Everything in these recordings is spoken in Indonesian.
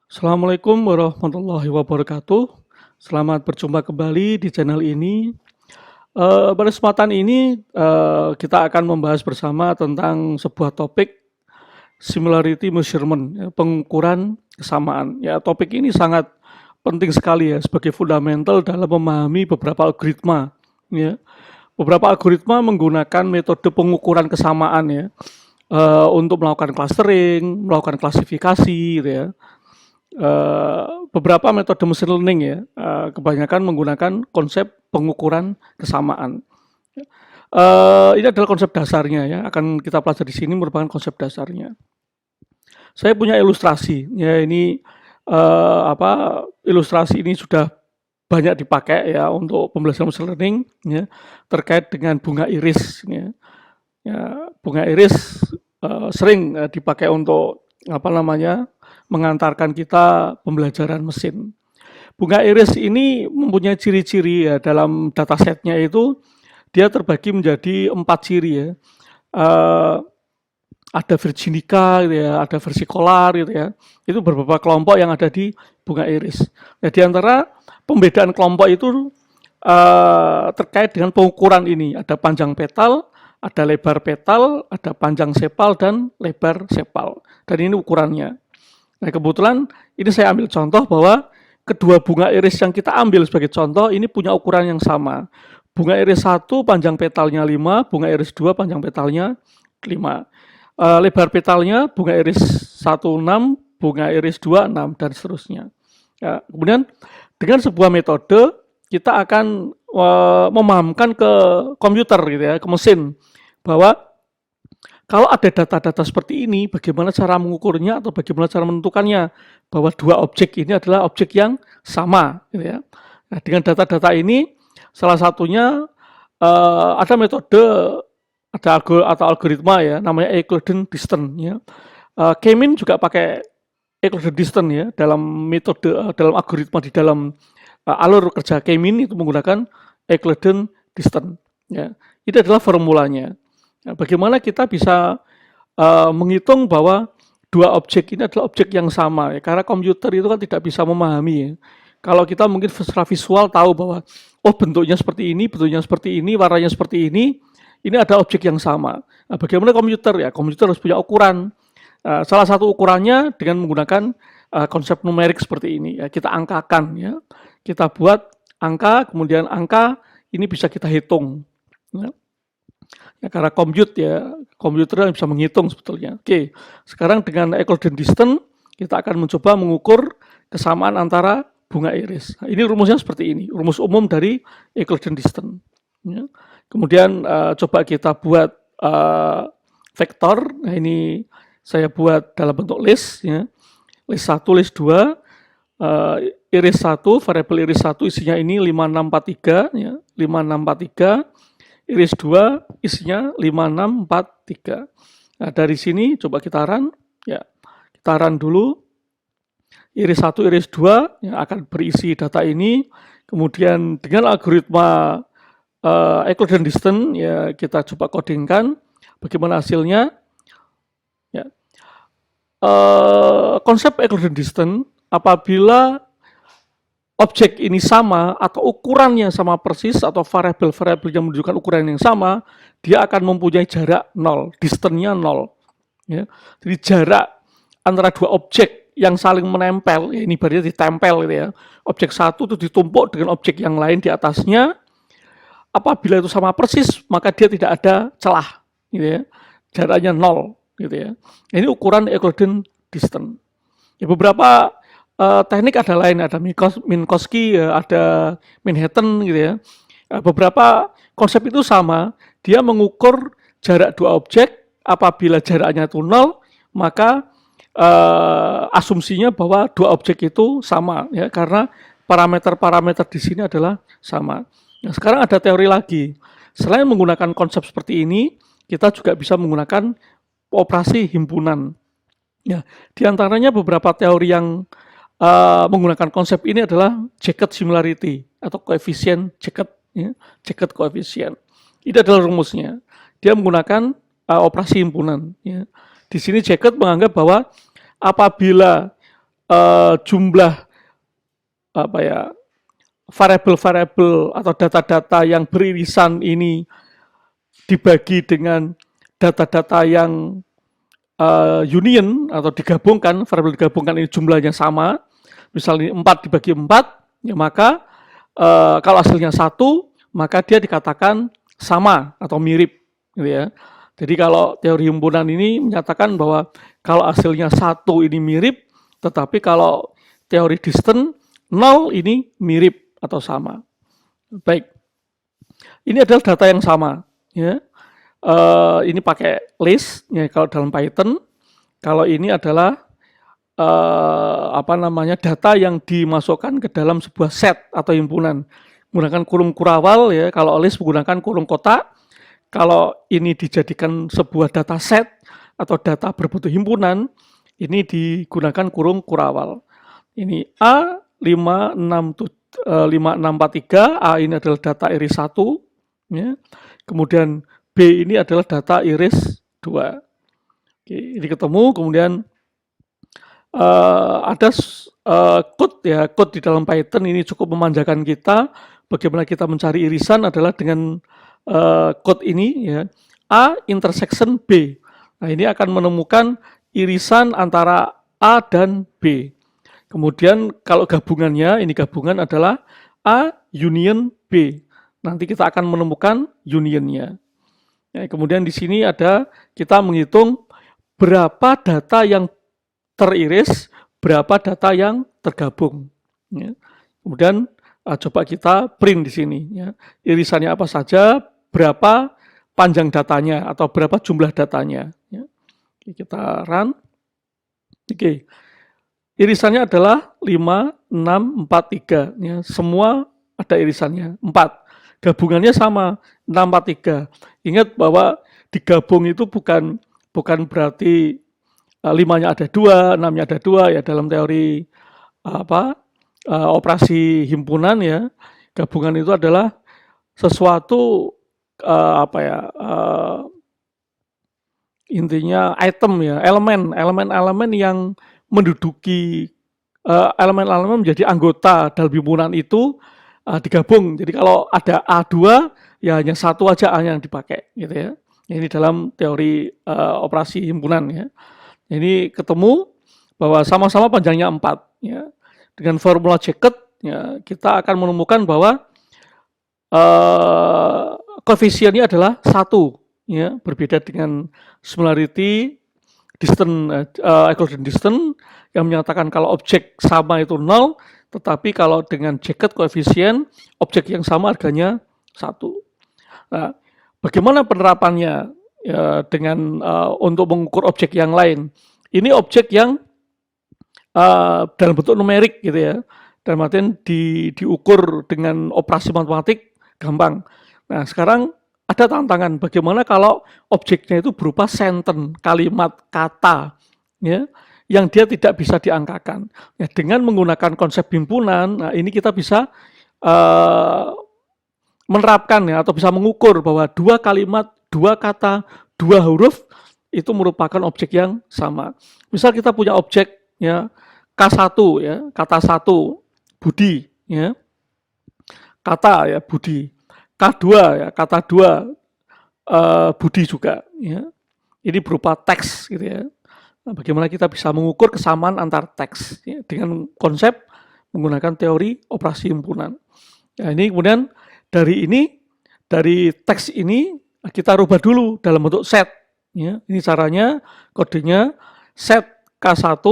Assalamualaikum warahmatullahi wabarakatuh. Selamat berjumpa kembali di channel ini. Pada kesempatan ini kita akan membahas bersama tentang sebuah topik similarity measurement, ya, pengukuran kesamaan. Ya, topik ini sangat penting sekali ya sebagai fundamental dalam memahami beberapa algoritma. Ya. Beberapa algoritma menggunakan metode pengukuran kesamaan ya untuk melakukan clustering, melakukan klasifikasi, gitu ya. Beberapa metode machine learning ya, kebanyakan menggunakan konsep pengukuran kesamaan. Ini adalah konsep dasarnya ya, akan kita pelajari di sini merupakan konsep dasarnya. Saya punya ilustrasi, ya ini ilustrasi ini sudah banyak dipakai ya untuk pembelajaran machine learning ya, terkait dengan bunga iris. Ya. Bunga iris sering dipakai untuk mengantarkan kita pembelajaran mesin. Bunga iris ini mempunyai ciri-ciri ya dalam datasetnya itu dia terbagi menjadi 4 ciri ya. Ada virginica gitu ya, ada versicolor gitu ya. Itu beberapa kelompok yang ada di bunga iris. Nah, di antara pembedaan kelompok itu terkait dengan pengukuran ini. Ada panjang petal, ada lebar petal, ada panjang sepal dan lebar sepal. Dan ini ukurannya. Nah, kebetulan ini saya ambil contoh bahwa kedua bunga iris yang kita ambil sebagai contoh ini punya ukuran yang sama. Bunga iris 1 panjang petalnya 5, bunga iris 2 panjang petalnya 5. Lebar petalnya bunga iris 1 6, bunga iris 2 6 dan seterusnya. Ya, kemudian dengan sebuah metode kita akan memahamkan ke komputer gitu ya, ke mesin bahwa kalau ada data-data seperti ini, bagaimana cara mengukurnya atau bagaimana cara menentukannya bahwa dua objek ini adalah objek yang sama, gitu ya. Nah, dengan data-data ini, salah satunya ada metode, atau algoritma ya, namanya Euclidean distance. Ya. K-mean juga pakai Euclidean distance ya dalam metode, dalam algoritma di dalam alur kerja K-mean itu menggunakan Euclidean distance. Ya. Itu adalah formulanya. Nah, bagaimana kita bisa menghitung bahwa dua objek ini adalah objek yang sama ya? Karena komputer itu kan tidak bisa memahami ya. Kalau kita mungkin secara visual tahu bahwa oh bentuknya seperti ini, warnanya seperti ini ada objek yang sama. Nah, bagaimana komputer ya? Komputer harus punya ukuran. Salah satu ukurannya dengan menggunakan konsep numerik seperti ini ya. Kita angkakan ya. Kita buat angka, kemudian angka ini bisa kita hitung. Ya. Ya, karena komputer bisa menghitung sebetulnya. Oke, sekarang dengan Euclidean distance kita akan mencoba mengukur kesamaan antara bunga iris. Nah, ini rumusnya seperti ini, rumus umum dari Euclidean distance. Ya. Kemudian coba kita buat vektor. Nah, ini saya buat dalam bentuk list. Ya. List 1, list 2, iris 1, variabel iris 1 isinya ini 5643, ya, 5643. Iris 2 isinya 5643. Nah, dari sini coba kita run. Ya, kita run dulu. Iris 1, iris 2 yang akan berisi data ini. Kemudian dengan algoritma Euclidean distance ya kita coba codingkan bagaimana hasilnya. Ya. Konsep Euclidean distance apabila objek ini sama atau ukurannya sama persis atau variabel-variabel yang menunjukkan ukuran yang sama, dia akan mempunyai jarak 0, distance-nya 0. Ya. Jadi jarak antara dua objek yang saling menempel, ya ini berarti ditempel gitu ya. Objek satu itu ditumpuk dengan objek yang lain di atasnya. Apabila itu sama persis, maka dia tidak ada celah, gitu ya. Jaraknya 0, gitu ya. Ini ukuran Euclidean distance. Ya, beberapa teknik ada lain, ada Minkowski, ada Manhattan gitu ya. Beberapa konsep itu sama, dia mengukur jarak dua objek, apabila jaraknya itu 0, maka asumsinya bahwa dua objek itu sama ya, karena parameter-parameter di sini adalah sama. Nah, sekarang ada teori lagi. Selain menggunakan konsep seperti ini, kita juga bisa menggunakan operasi himpunan. Ya, di antaranya beberapa teori yang menggunakan konsep ini adalah Jagged similarity atau koefisien Jagged, ya, Jagged koefisien. Ini adalah rumusnya. Dia menggunakan operasi himpunan. Ya. Di sini Jagged menganggap bahwa apabila jumlah apa ya, variabel-variabel atau data-data yang beririsan ini dibagi dengan data-data yang union atau digabungkan, variabel digabungkan ini jumlahnya sama, misalnya 4 dibagi 4, ya maka kalau hasilnya 1, maka dia dikatakan sama atau mirip, gitu ya. Jadi kalau teori himpunan ini menyatakan bahwa kalau hasilnya 1 ini mirip, tetapi kalau teori distant 0 ini mirip atau sama. Baik, ini adalah data yang sama, ya. Ini pakai list, ya, kalau dalam Python. Kalau ini adalah data yang dimasukkan ke dalam sebuah set atau himpunan menggunakan kurung kurawal, ya. Kalau list menggunakan kurung kotak. Kalau ini dijadikan sebuah data set atau data berbentuk himpunan, ini digunakan kurung kurawal. Ini A5643, A ini adalah data iris 1, ya. Kemudian B ini adalah data iris 2. Oke, ini ketemu, kemudian ada code, ya, code di dalam Python ini cukup memanjakan kita. Bagaimana kita mencari irisan adalah dengan code ini, ya, A intersection B. Nah, ini akan menemukan irisan antara A dan B. Kemudian kalau gabungannya, ini gabungan adalah A union B. Nanti kita akan menemukan unionnya. Ya, kemudian di sini ada kita menghitung berapa data yang teriris, berapa data yang tergabung. Ya. Kemudian coba kita print di sini. Ya. Irisannya apa saja, berapa panjang datanya atau berapa jumlah datanya. Ya. Oke, kita run. Oke. Irisannya adalah 5, 6, 4, 3. Ya, semua ada irisannya, 4. Gabungannya sama, 6, 4, 3. Ingat bahwa digabung itu bukan berarti 5-nya ada 2, 6-nya ada 2, ya, dalam teori operasi himpunan, ya. Gabungan itu adalah sesuatu intinya item, ya, elemen yang menduduki elemen-elemen menjadi anggota dalam himpunan itu digabung. Jadi kalau ada A2, ya hanya satu aja A yang dipakai, gitu ya. Ini dalam teori operasi himpunan, ya. Ini ketemu bahwa sama-sama panjangnya 4, ya. Dengan formula Jacob, ya, kita akan menemukan bahwa koefisiennya adalah 1, ya, berbeda dengan similarity distant, Euclidean distant yang menyatakan kalau objek sama itu 0, tetapi kalau dengan Jacob koefisien objek yang sama harganya 1. Nah, bagaimana penerapannya, ya, dengan untuk mengukur objek yang lain? Ini objek yang dalam bentuk numerik, gitu ya. Dalam artian diukur dengan operasi matematik gampang. Nah, sekarang ada tantangan bagaimana kalau objeknya itu berupa sentence, kalimat, kata, ya, yang dia tidak bisa diangkakan. Ya, dengan menggunakan konsep himpunan, nah ini kita bisa menerapkan, ya, atau bisa mengukur bahwa 2 kalimat, 2 kata, 2 huruf itu merupakan objek yang sama. Misal kita punya objek, ya, K1, ya, kata 1 Budi, ya. Kata, ya, Budi. K2, ya, kata 2 Budi juga, ya. Ini berupa teks, gitu ya. Nah, bagaimana kita bisa mengukur kesamaan antar teks, ya, dengan konsep menggunakan teori operasi himpunan. Ya, ini kemudian dari teks ini kita rubah dulu dalam bentuk set, ya. Ini caranya, kodenya set K1,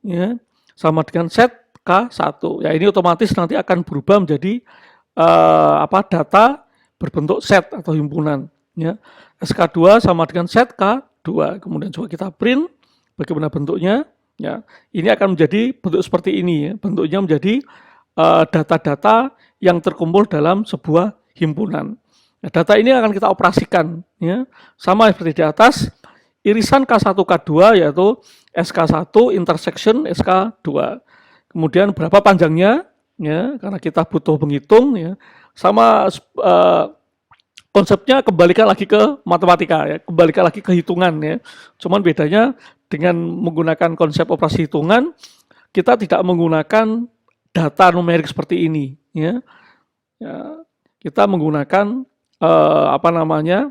ya, sama dengan set K1. Ya, ini otomatis nanti akan berubah menjadi data berbentuk set atau himpunan, ya. SK2 sama dengan set K2. Kemudian coba kita print bagaimana bentuknya, ya. Ini akan menjadi bentuk seperti ini, ya. Bentuknya menjadi data-data yang terkumpul dalam sebuah himpunan. Nah, data ini akan kita operasikan, ya. Sama seperti di atas, irisan K1 K2 yaitu SK1 intersection SK2. Kemudian berapa panjangnya, ya, karena kita butuh menghitung, ya. Sama konsepnya kembalikan lagi ke matematika, ya, kembalikan lagi ke hitungan, ya. Cuman bedanya dengan menggunakan konsep operasi hitungan, kita tidak menggunakan data numerik seperti ini, ya. Ya, kita menggunakan apa namanya,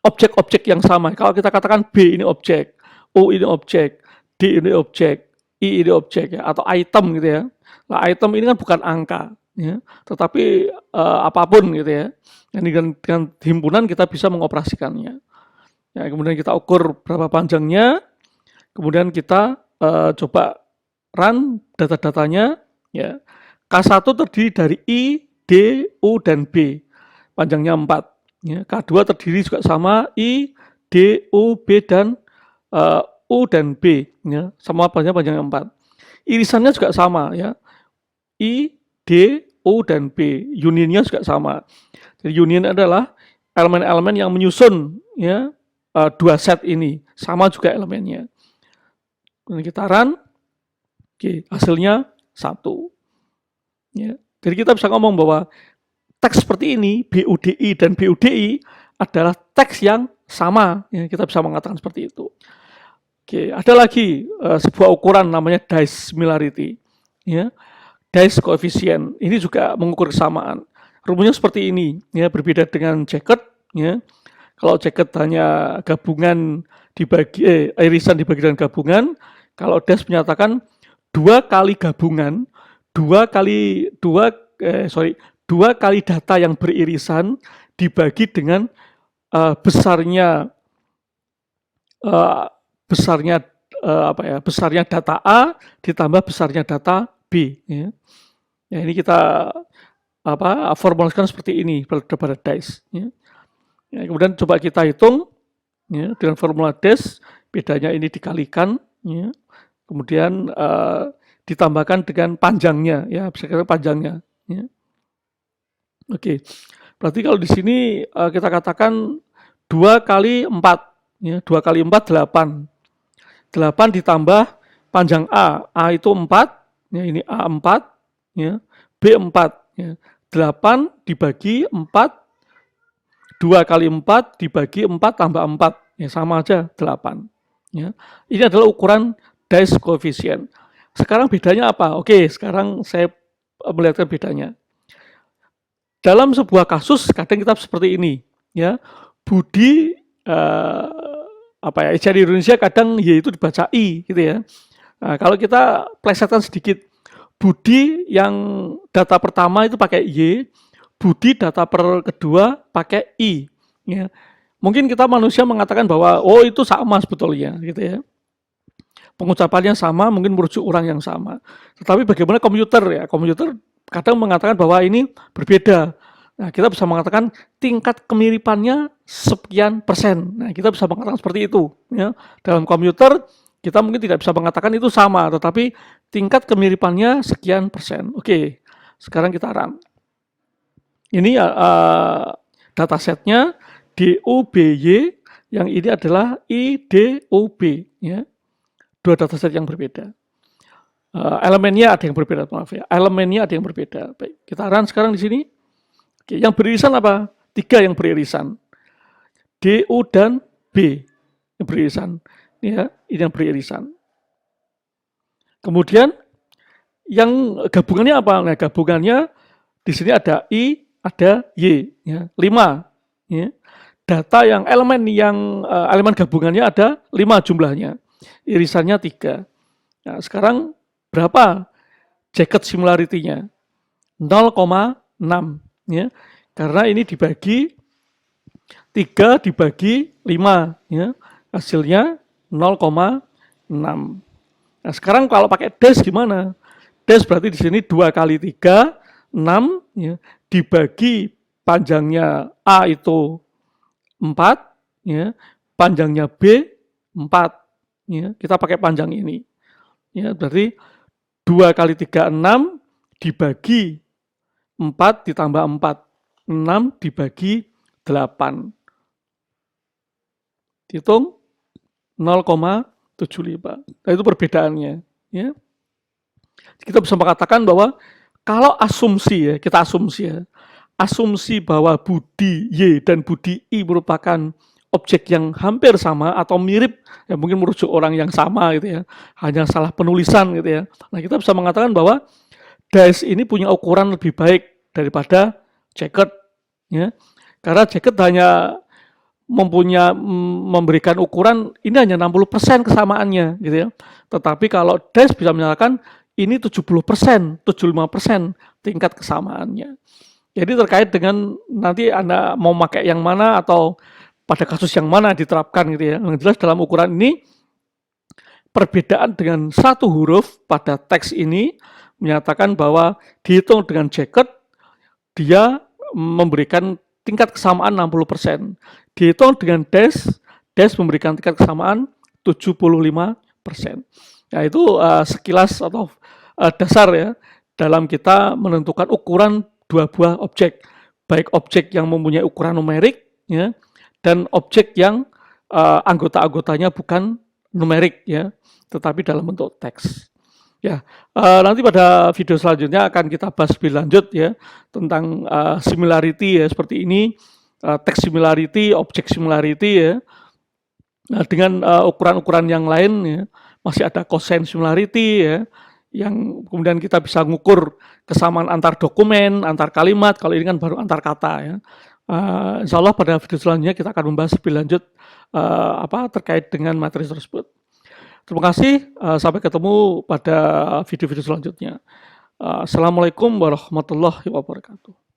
objek-objek yang sama. Kalau kita katakan B ini objek, O ini objek, D ini objek, I ini objek, ya, atau item gitu ya. Nah, item ini kan bukan angka, ya, tetapi apapun gitu ya. Dan dengan himpunan kita bisa mengoperasikannya. Ya, kemudian kita ukur berapa panjangnya, kemudian kita coba run data-datanya, ya. K1 terdiri dari I, D, U, dan B. Panjangnya 4. Ya. K2 terdiri juga sama I, D, U, B, dan U dan B. Ya. Semua panjangnya 4. Irisannya juga sama, ya. I, D, U, dan B. Unionnya juga sama. Jadi union adalah elemen-elemen yang menyusun, ya, dua set ini. Sama juga elemennya. Kemudian kita run. Oke, hasilnya 1. Ya. Jadi kita bisa ngomong bahwa teks seperti ini, BUDI dan BUDI adalah teks yang sama. Ya, kita bisa mengatakan seperti itu. Oke, ada lagi sebuah ukuran namanya dice similarity. Ya. Dice coefficient ini juga mengukur kesamaan. Rumusnya seperti ini, ya, berbeda dengan jacket. Ya. Kalau jacket hanya gabungan dibagi irisan dibagi dengan gabungan. Kalau dice menyatakan 2 kali gabungan, 2 kali data yang beririsan dibagi dengan besarnya data A ditambah besarnya data B. Ya. Ya, ini kita formulasikan seperti ini pada dice. Ya. Ya, kemudian coba kita hitung, ya, dengan formula dice, bedanya ini dikalikan, ya. Kemudian ditambahkan dengan panjangnya, ya, bisa katakan panjangnya. Ya. Oke, berarti kalau di sini kita katakan 2 kali 4, ya, 2 kali 4 8. 8 ditambah panjang A itu 4, ya, ini A4, ya, B4, ya. 8 dibagi 4, 2 kali 4 dibagi 4 tambah 4, ya, sama aja 8. Ya. Ini adalah ukuran dice coefficient. Sekarang bedanya apa? Oke, sekarang saya melihatkan bedanya. Dalam sebuah kasus kadang kita seperti ini, ya. Budi ejaan Indonesia kadang Y itu dibaca I gitu ya. Nah, kalau kita plesetkan sedikit, Budi yang data pertama itu pakai Y, Budi data kedua pakai I, ya. Mungkin kita manusia mengatakan bahwa oh itu sama sebetulnya gitu ya. Pengucapannya sama, mungkin merujuk orang yang sama. Tetapi bagaimana komputer, ya? Komputer kadang mengatakan bahwa ini berbeda. Nah, kita bisa mengatakan tingkat kemiripannya sekian persen. Nah, kita bisa mengatakan seperti itu. Ya. Dalam komputer, kita mungkin tidak bisa mengatakan itu sama, tetapi tingkat kemiripannya sekian persen. Oke, sekarang kita run. Ini datasetnya DOBY, yang ini adalah IDOB. Ya. 2 dataset yang berbeda. Elemennya ada yang berbeda, maaf ya. Elemennya ada yang berbeda. Baik, kita run sekarang di sini. Oke, yang beririsan apa? 3 yang beririsan. D, U, dan B yang beririsan. Ya, ini yang beririsan. Kemudian yang gabungannya apa? Nah, gabungannya di sini ada I, ada Y, ya, 5. Ya. Data yang elemen gabungannya ada 5 jumlahnya. Irisannya 3. Nah, sekarang berapa jacket similarity-nya? 0,6. Ya. Karena ini dibagi 3 dibagi 5, ya. Hasilnya 0,6. Nah, sekarang kalau pakai dash gimana? Dash berarti di sini 2 kali 3, 6, ya, dibagi panjangnya A itu 4, ya, panjangnya B 4. Ya, kita pakai panjang ini. Ya, berarti 2 kali 3, 6 dibagi 4 ditambah 4. 6 dibagi 8. Hitung 0,75. Nah, itu perbedaannya. Ya. Kita bisa mengatakan bahwa kalau asumsi, ya, kita asumsi, ya, asumsi bahwa Budi Y dan Budi I merupakan objek yang hampir sama atau mirip, ya mungkin merujuk orang yang sama gitu ya, hanya salah penulisan gitu ya. Nah, kita bisa mengatakan bahwa dice ini punya ukuran lebih baik daripada jacket ya. Karena jacket hanya memberikan ukuran ini hanya 60% kesamaannya gitu ya. Tetapi kalau dice bisa menyatakan ini 70%, 75% tingkat kesamaannya. Jadi terkait dengan nanti Anda mau pakai yang mana atau pada kasus yang mana diterapkan gitu ya. Yang jelas dalam ukuran ini perbedaan dengan satu huruf pada teks ini menyatakan bahwa dihitung dengan jacket dia memberikan tingkat kesamaan 60%. Dihitung dengan dash memberikan tingkat kesamaan 75%. Nah, itu sekilas atau dasar ya dalam kita menentukan ukuran dua buah objek, baik objek yang mempunyai ukuran numerik ya dan objek yang anggota-anggotanya bukan numerik ya, tetapi dalam bentuk teks. Ya, nanti pada video selanjutnya akan kita bahas lebih lanjut ya tentang similarity ya seperti ini, text similarity, object similarity ya. Nah, dengan ukuran-ukuran yang lain ya, masih ada cosine similarity ya, yang kemudian kita bisa mengukur kesamaan antar dokumen, antar kalimat. Kalau ini kan baru antar kata ya. Insya Allah pada video selanjutnya kita akan membahas lebih lanjut terkait dengan materi tersebut. Terima kasih, sampai ketemu pada video-video selanjutnya. Assalamualaikum warahmatullahi wabarakatuh.